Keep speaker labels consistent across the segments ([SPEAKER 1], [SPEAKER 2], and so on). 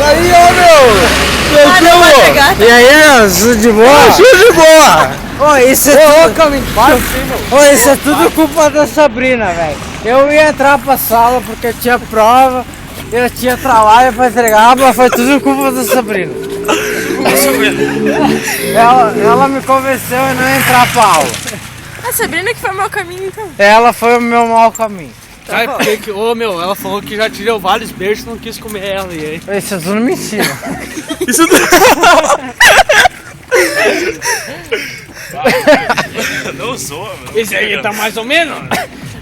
[SPEAKER 1] Aí, ó, meu!
[SPEAKER 2] Não vai pegar.
[SPEAKER 1] E aí, meu? Tudo de boa? Tudo de boa! Ô, isso é tudo... caminho. Ô, isso é tudo culpa da Sabrina, velho. Eu ia entrar pra sala porque tinha prova, eu tinha trabalho pra entregar, mas foi tudo culpa da Sabrina. Ela me convenceu a não entrar pra aula.
[SPEAKER 2] A Sabrina que foi o mau caminho, então.
[SPEAKER 1] Ela foi o meu mau caminho.
[SPEAKER 3] Sabe por que que... Ô, meu, ela falou que já te deu vários beijos e não quis comer ela, e aí?
[SPEAKER 1] Isso é tudo mentira.
[SPEAKER 3] Isso
[SPEAKER 4] Não sou, mano.
[SPEAKER 3] Esse aí tá mais ou menos.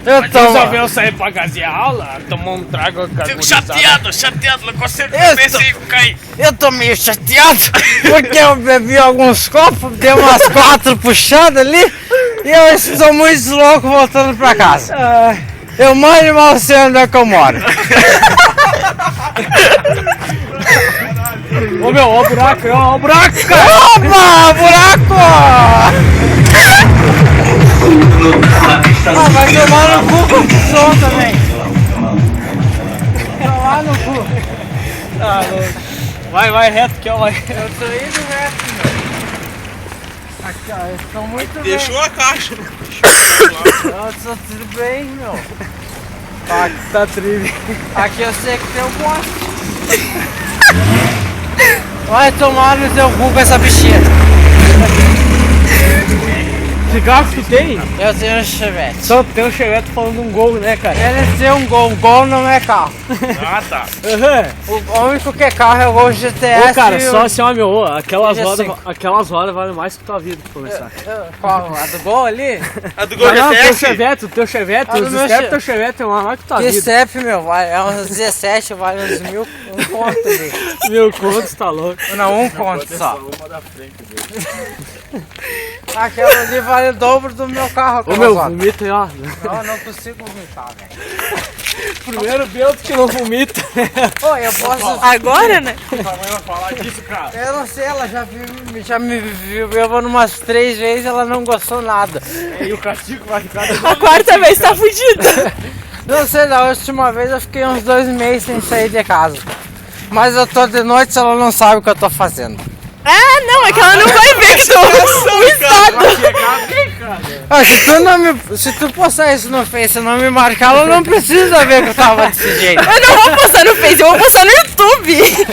[SPEAKER 1] Eu
[SPEAKER 3] Resolveu sair pra gazer a aula, tomou um trago com a
[SPEAKER 4] Fico
[SPEAKER 3] gurizada.
[SPEAKER 4] chateado, não consigo
[SPEAKER 1] Eu
[SPEAKER 4] pensei em cair.
[SPEAKER 1] Eu tô meio chateado porque eu bebi alguns copos, dei umas 4 puxadas ali e eu estou muito louco voltando pra casa. Eu mal e mal sei onde é que eu moro.
[SPEAKER 3] Ô, meu, ó o buraco, ó o buraco, cara.
[SPEAKER 1] Opa, buraco! Ah, vai tomar no cu com o som também. Tomar no cu.
[SPEAKER 3] Tá louco. Vai reto que ó, vai.
[SPEAKER 1] Eu tô indo reto, meu. Aqui, ó, eles estão muito
[SPEAKER 4] Deixou a caixa.
[SPEAKER 1] bem. Eu tô tudo bem, meu.
[SPEAKER 3] Aqui tá trilho.
[SPEAKER 1] Aqui eu sei que tem um monte. Vai tomar no seu cu com essa bichinha.
[SPEAKER 3] Que carro que tu tem?
[SPEAKER 1] Eu tenho um chevette.
[SPEAKER 3] Só tem um chevette falando um gol, né, cara?
[SPEAKER 1] Ele tem um gol não é carro.
[SPEAKER 4] Ah, tá.
[SPEAKER 1] O único que é carro é o Gol GTS.
[SPEAKER 3] Ô, cara,
[SPEAKER 1] e
[SPEAKER 3] só assim, ó, meu, ô, aquelas
[SPEAKER 1] G5.
[SPEAKER 3] rodas valem mais que tua vida pra começar.
[SPEAKER 1] Qual? A do Gol ali?
[SPEAKER 4] A do Gol
[SPEAKER 3] Não,
[SPEAKER 4] GTS?
[SPEAKER 3] teu chevette,
[SPEAKER 1] Ah,
[SPEAKER 3] os
[SPEAKER 1] do meu
[SPEAKER 3] step do teu chevette é mais que tua
[SPEAKER 1] Que
[SPEAKER 3] vida.
[SPEAKER 1] step, meu, vai, é uns 17, vale uns 1.000, um conto ali.
[SPEAKER 3] Meu conto, tá louco.
[SPEAKER 1] Não, um conto só. Aquela ali vale o dobro do meu carro.
[SPEAKER 3] Ô,
[SPEAKER 1] aquela
[SPEAKER 3] meu,
[SPEAKER 1] zona.
[SPEAKER 3] vomita aí, ó.
[SPEAKER 1] Não, não consigo vomitar, velho.
[SPEAKER 3] Primeiro Bento que não vomita.
[SPEAKER 1] Ô, eu posso...
[SPEAKER 2] Agora, né?
[SPEAKER 1] Eu não sei, ela já me viu bêbado umas 3 vezes, ela não gostou nada.
[SPEAKER 3] E o castigo vai ficar...
[SPEAKER 2] A quarta vez tá fudida.
[SPEAKER 1] Não sei, da última vez eu fiquei uns 2 meses sem sair de casa. Mas eu tô de noite, ela não sabe o que eu tô fazendo.
[SPEAKER 2] Ah, não, é que ela não vai ver que tô no estado.
[SPEAKER 1] Ah, se tu postar isso no Face e não me marcar, ela não precisa ver que eu tava desse jeito.
[SPEAKER 2] Eu não vou postar no Face, eu vou postar no YouTube.